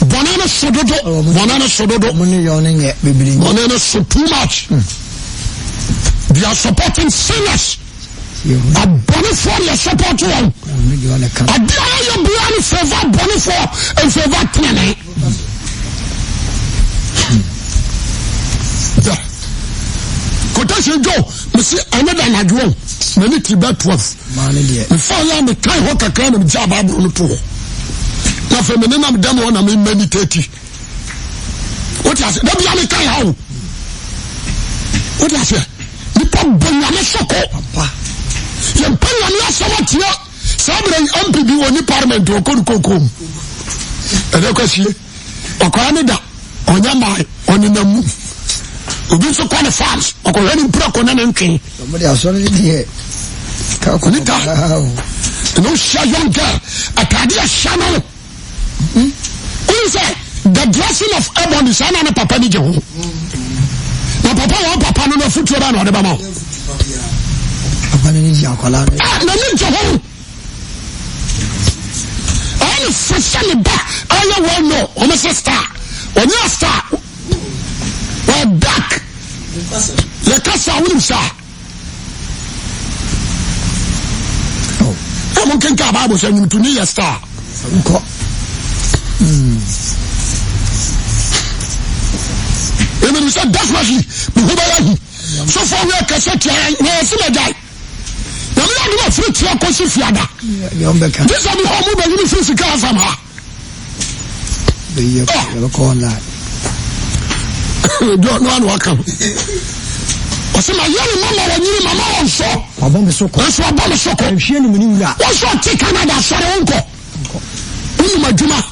Banana sododo, money yawning at baby. Banana so too much. They are supporting sinners. A bonifor support one. A dear Brian favor bonifor and favor Penny. Quotation Joe, Monsieur, another Nadron. Many Tibet 12. Before I the time what a kind of job I brought to. Now, for the name of them, one I mean, meditate. What is it? Don't be a kind how. What is it? The pump Benjamin Soko. You pay on your somewhat here. So Sabre MPB woni parliament o kokom. Ede kwasi. Okwa ne da. Onya mai, oninamu. Obi so kwa ne farms, okwa ni proko na ntwe. Somebody asori die. Ka ko Nita. No shy young girl. Atade a shano. Who say the dressing of Ebon is ana na papa ni je ho. Na papa no futu ra na de ba ma. Papa ni ji akola. Na ni je ho. Any fashion ba, I will know. I'm a star. When you star, we're back. Le casa will say. Oh, I'm going to Bible saying to me a star. And we said definitely, so far we are cassette, yes, I die. Now we are not free to your Fiada. This is the home of the physical somehow. The call that. Don't know what come. I said, my young mama, when you mama also. I bomb the soco. That's what bomb the soco. I'm sharing with that. What's your take Canada, sorry, uncle? My Juma.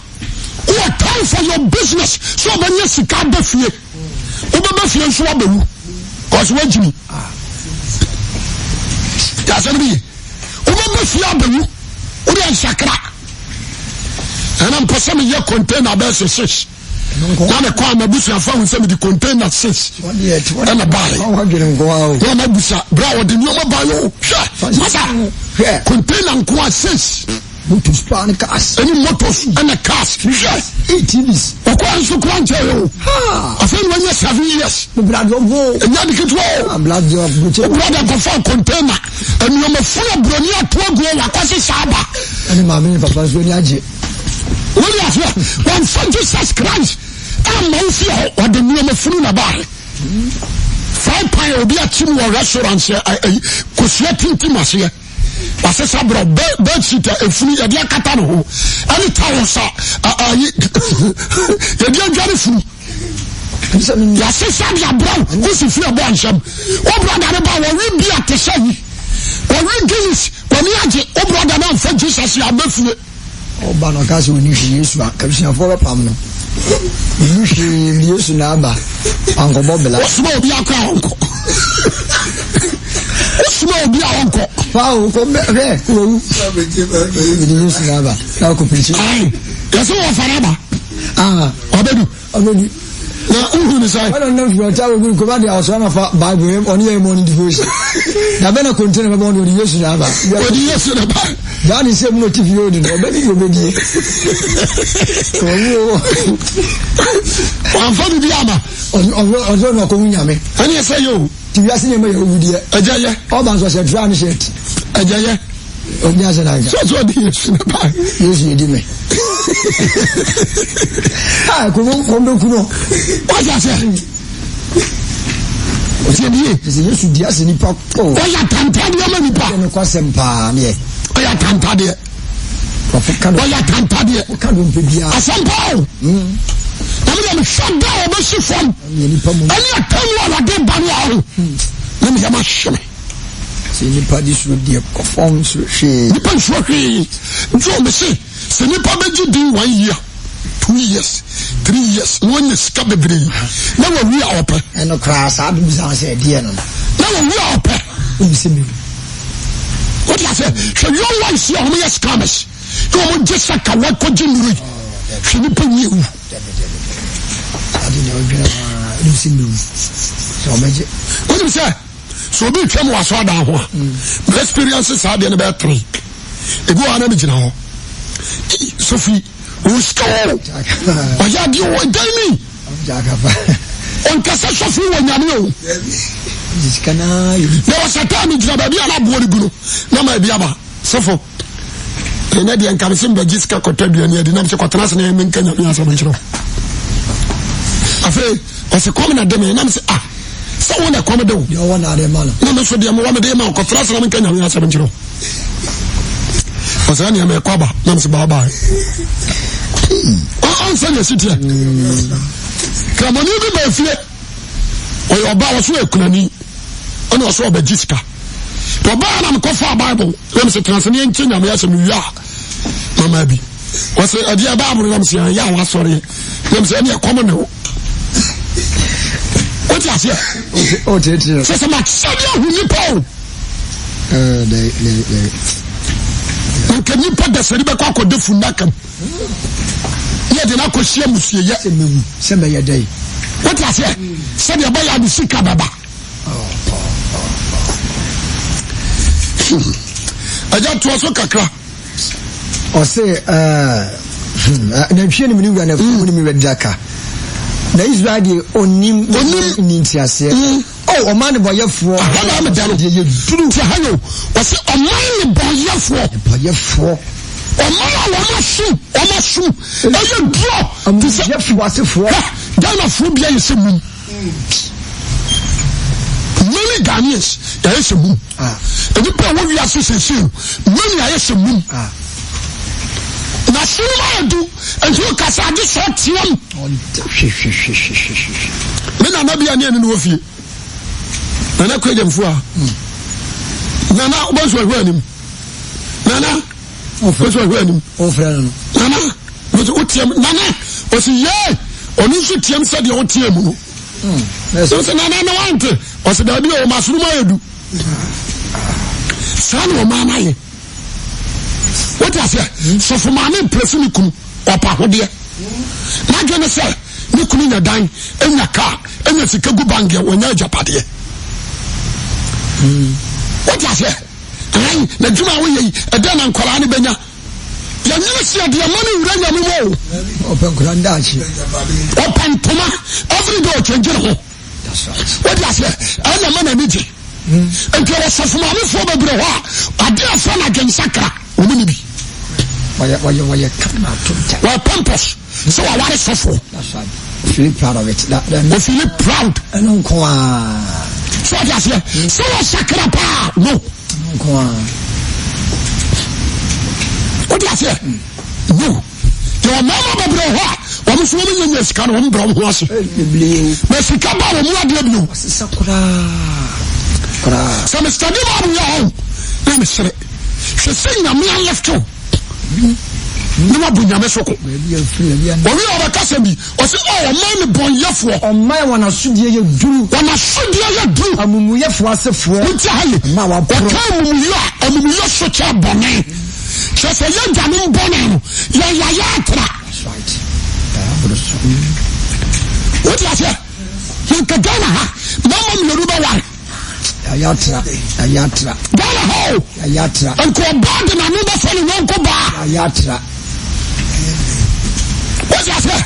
What time for your business? So when you see can't be free. Obafie nso abawu cause wajimi ya sabi obafie abawu ori ansakra ana mpose me ye container be 6 na me kwa mabusu afa hu se me di container 6 ana bai na mabusa bra wo de nyoma bai yo masa container nko 6 motos plan cars any motos and a cars ATVs okwa nso kwa nche yo afeni wanya 7 years brother go enya diketwo brother go for container and you me full broni atogo wa kwase saba ani ma me papa so ni age woni afia one for Jesus Christ am ma ufia o de ni me full na bar 5 pie obi a chim wo restaurant kosia tintimase Parce que ça bro bed sheet e funu ya dia kata no ho ani tawo sa ya dia jare funu ya se sa dia bro ko si fi abo ansham o brother ne ba wo wi bi atese yi o wi Guinness o ni age o brother na fa Jesus ya mafue o ba no ka se oni Yesu a ka bi afo ba pam no ni Yesu na ba anko bobela o so obi akwa anko Small be our uncle. Wow, come back there. Yesu na ba. Na ko pinchi. Ai, yeso wa faraba. Obedu. Na uhunu sai. I don't know if you are telling me go back there also na Bible on your morning devotion. Na be na container be on the Yesu na ba. O di Yesu na ba. That is same motive you do. Obedu go be die. Wan fa bi ama. Ozo no ko nyame. Ani say yo. Ti wiase ne ma ye wudie. Ajaye. Oba so se try ni shirt. Ajaye. Obi ase na ga. So di Yesu na ba. Yesu ye di me. Ko mo kuno. What you say? O se di. Yesu di ase ni pa ko. O ya tantade o ma ni pa. Ne kwa sempa ne. O ya tantade. O ya tantade. O ka do mpe bia. Asampa o. I'm shut down over she from any time I did Banya. Let me have my shame. See, the party should be a performance. She depends what he John say. Senipa Beji do 1 year, 2 years, 3 years, 1 year scab the brain. Now we are open. And no crass, I do say, dear. Now we are open. What I said, so your wife see how many scammers. You want just like a what could you do? Senipa you. What do you say? So be came was so down. My experiences are the about 3. They go on original. Sophie, who's called? Oh, yeah, you won't tell me. On Casa Sophie, when you know. There was a time in Jababia, and I bought a guru. No, my Biaba. Sopho. The Nadian Camisim, the Jiska Cotabia, and the Namsa Quatras name in Kenya. Afei ose come na dem na me say so wona come do you want na dem man no me so dem wa me dem ko trust na me kanya me asem nchiro ose na me kwaba na me say bye bye on say the city kramoni bi ba fie o yo ba wo so ekunani ona so oba jiska to ba na me kofa Bible let me translate en Kenya me asem wi mama bi was a dear Bible let me say ya wa sorry let me say e come no what you say oh tete so much sadia hu ni paul nka nipa da sari be kwa akodefu nakam ye de na akohia musie ye se me ye dai what you say se de ba ya bi sika baba aja to so kakra o se na hwie ni wura na fu ni mi wedaka na Israel di onim ni ntiase oh o man boyefo ha na me ye duru ti hayo o se o man boyefo o ma su e ye dro ti se yefo asefo Ghana fo bia ye se mum many Ghanaians ya ye se mum e di pa wo wi association many ya ye se mum na suma edu entu kasa adi so tiam me na bia ne no ofie na kwejamfo a nana obanso ahwanim nana obanso ahwanim o frere no nana o tiam nana o si ye onu so tiam se de o tiam no so se nana na wante o se da bi o masuru ma edu san o mama ye what I say so for my person kum opa hode na gene say ni kunu nya dan enya car enya sika gu bank wonya japade what I say ai na juma wo yi eda na nkwara ne benya ya nyina sia de amani wura nya me mo open granda achi open toma every day change ho that's right what I say ana mana niji enti o so for my fo bebre ho ade afa na gensakra omuni bi why come out to tell well purpose so I want to suffer that's right feel proud of it that I feel proud no ko so that's it so sakra pa no ko what that's it no your mama be bro ho o mo so mo nya sika no mo bro ho ase me sika ba mo ade bi o sakura so me study ba mo ho na me sere se senya me left to nima bunya me soko owi oba kasa bi o se o man bon yefo o man wana sudie ye duru amumu yefo asefo wuti haye ma wa pro amumu yo so cha bonen se ye jame bonen ya atra that's right wuti ase nka Ghana ha mama mi ruba wa ayatra Ghana ho ayatra enko bad na no ba fani wonko ba ayatra what you say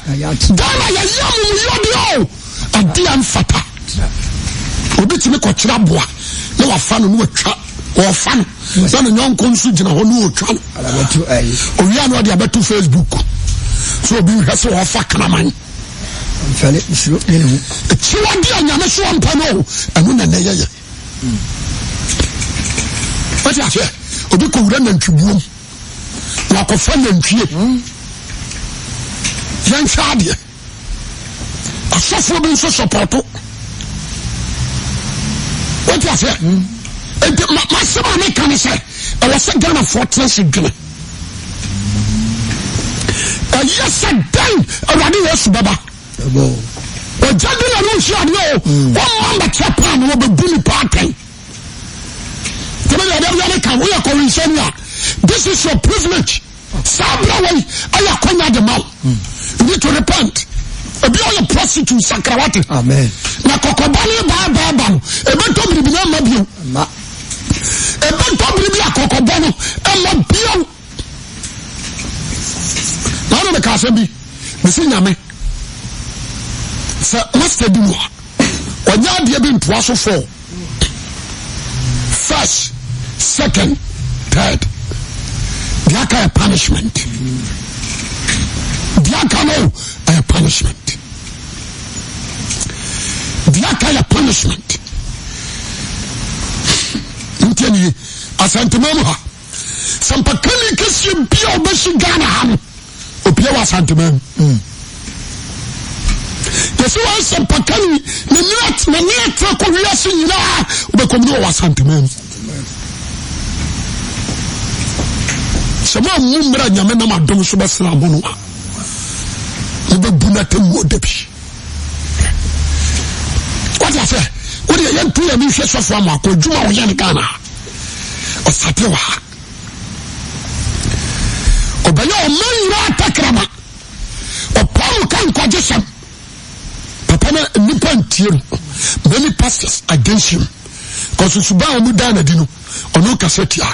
Ghana ya yamu yodio adi amfata obi timi ko kira boa na wa fa no no atwa o fa no na no nyonko nsu gina ho no otwa no alabetu ai owi anu ade abetu Facebook so obi hwese o fa kanaman mfale nsuro ene chiwa dia nyame so ampa no anu na na yeye what you say obi ko wura na ntwibuom na ko fa na ntwie yan chade asofo bi so supporto what you say ma sema me kan say e was Ghana 14 sigene yes dan awade yesu baba o jade na no shi ade o mamba chapa no be buni pattern tell me that can we are calling this is your privilege sabra way aya konya de mal you need to repent obi o your prostitute sakrawati amen na kokobale ba no ebe to biribi na mabio ma ebe to biribi akokobano e mabio na no me ka se bi me se nyame se master bi no onya de bi ntoa so for first second third there can a punishment there can a punishment there can a punishment nteni asantemam ha sampakani kesi bia obeshi Ghana ha opia wa asantemam yeso wa sampakani na niat ko wiase nyina obekomni wa asantemam sama mumra nyame na madom so besra bono a be bunata mu odabi what I say what you yan tuya mi hwe sofo am akodwuma wo yan Ghana o sate wa o bayo o man takrama o paul kan kwajesam papa na nipa ntiero many pastors against him because suba o mu dana di no ono kasetia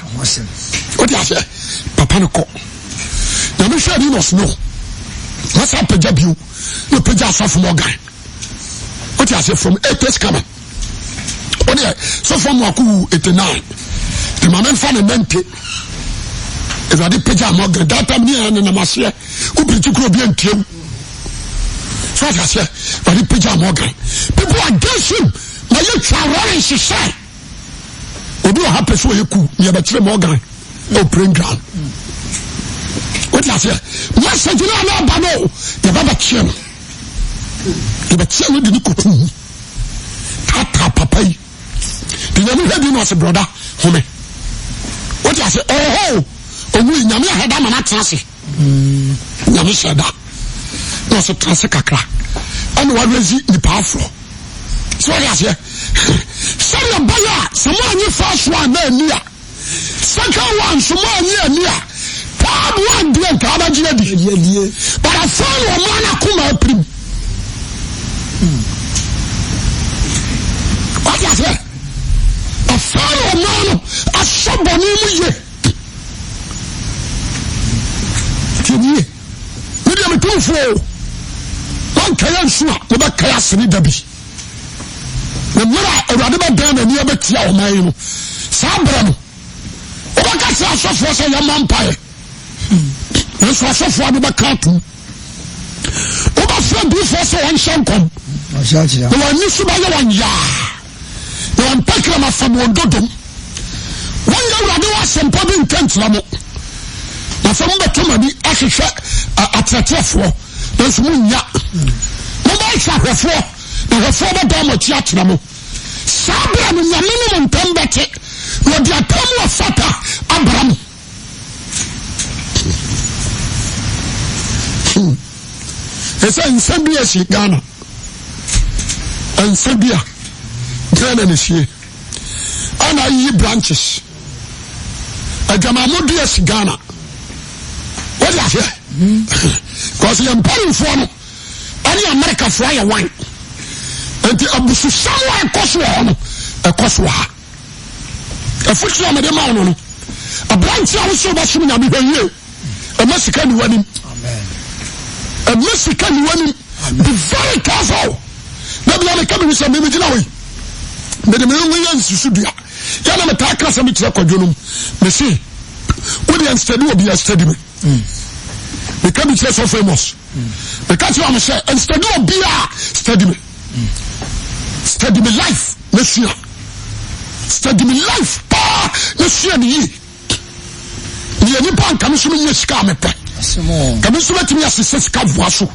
what I say papa no ko na me hwe ni no snow what's up pejabiu no peja sofo mo gan what I say from 8 years coming so from waku 89 the moment fan and mente if I did peja morgan that time near and namashe who pretty could be until so I say I did peja morgan people against him now you try she say obi o happen so you cool near the morgan no praying ground what I say message na bano the baba chiem the baba chiem di ko tu tata papa yi the name head no say brother home what I say oh owu nyame head am na trance nyame sheda no so trance kakra and what rezi the powerful so what I say say your buyer someone you first one na nia second one someone you nia third one dey ka di but I found one man akuma prim what I say a fellow man a somebody mu ye we dey me fo one kaya nsu a ba kaya sini dabi na mara awade ba dan na ni abetia o man no sabra no o ba ka sa sofo so ya mampae na so sofo ade ba ka tu o ba fra bi fo so on shankom o wa ni su ba ya wan ya on takrama from Wondodom. One year I do a simple in Kentlamo. Now from the Tomadi, I should check at the Tefro. There's Munya. No matter before, the reformer dam of Chiatramo. Sabra in the minimum Pembete, with the Atomo Fata, Abraham. It's in Sabia, Ghana. And Sabia. Ghana is here. And I eat branches. A Jamamodius Ghana. What is that? Because I'm paying for any America fry wine. And the Abusu somewhere Koswa, a Koswa. A foot of the mountain. A branch also was soon be here. A Mexican wedding. A Mexican wedding. Be very careful. Maybe I'm coming with some image now. But the millions should be. Yana Mataka Samitra Kodunum. Me see, what the study will be a study. Become so famous. Because you are say, and study will be a study me. Study me life, Monsieur. Study me life, Monsieur. The Nippon Commission is coming. Commission to me as a Sika Vasu.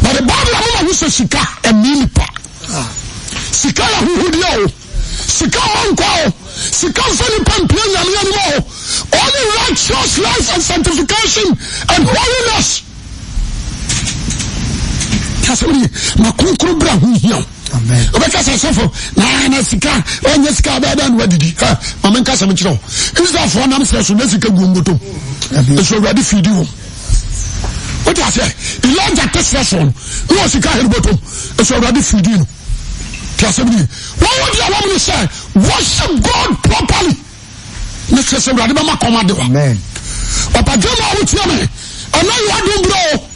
But the Bible was a Sika and Nilipa. Sika who do Sika Monko, Sika Sunny Pampian Yammo, only righteous life and sanctification and holiness. Kasuri, Makunkru Brahmian. Amen. Because I suffer, Nana Sika, on the Sika, and what did he? Maman Casamito. Is that for an answer to Mexico Gumbuto? It's already feed you. What I say? Elijah Tesson, who was Sika Bottom, it's already feed you. What would you want me to say? Worship God properly. Mr. Sabradima command. Amen. Papa Jama with you. I know you are doing bro.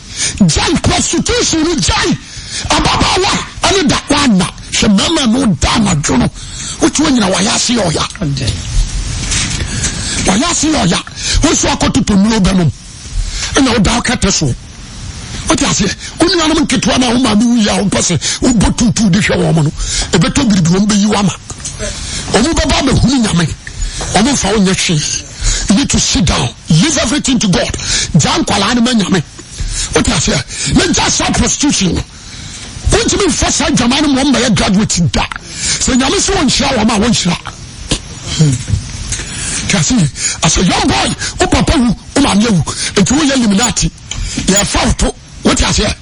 Jai prostitution, Jai. Ababawa, and that one. Shemama no dama, Jono. Which one you know? Wayasi Oya. Wayasi Oya. Who's walking to Nobel? And no dark at us. What I say? Only one can try to be a person who bought to the show woman. A better be you ama. Omu Baba Hunyame. Omu found your cheese. You need to sit down. Leave everything to God. Jan Kalani Menyame. What I say? Let's just stop prostitution. Won't you be first time Jamani one by a graduate in that? So Yamisu won't shower my one shot. Kasi, as a young boy, o papa wu, o ma nyewu, enti wo ye eliminati. Ye fauto, what you say?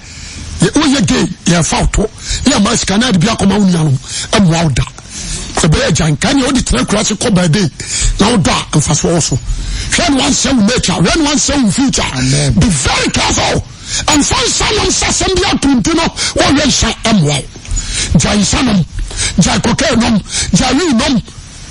Wo ye gay, ye fauto. Ye ma scanner bi akoma unya no, em wa oda. Se be jan kan ye odi tren class ko ba dey. Na oda amfaso wo so. When one say nature, when one say future. Amen. Be very careful. And find someone says and be out to know what we say am well. Jai sanum, jai cocaine, jai num.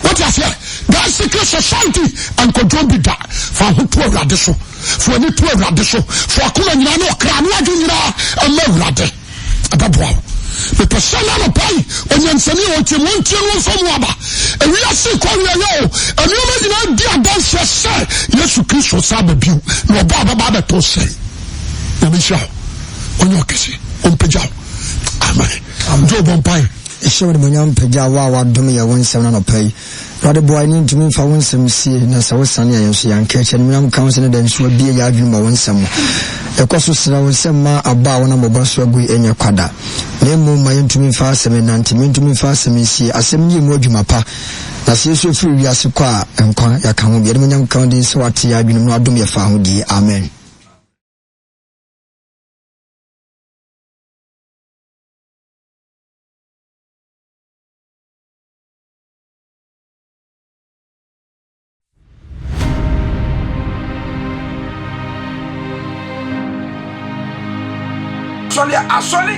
What you say? That secret society and control be that for who to radiso, for any to radiso, for Kuna no cran, what you know, and no rade. Ababwa. The person on a pay, and then send you what you want to know from Waba. And we are sick on your yo, and you may not be a dancer, say, yes, you kiss your sababu, no Baba to say. Let me show on your kissy, on Pajao. Amen. Job on pie. Show the Munyam Pajawa, Dumia 17 pay. Rather boy need to mean for one some see, Nasa was Sunny and she and catch and Munyam Council, then she will be a yard more one some. A cost was some ma about one of us will be in your quada. Name my to me fast and mean to me fast and see a semi mojumapa. That's you free as a qua and qua ya come get Munyam County, so what I been not do me found. Amen. Asole.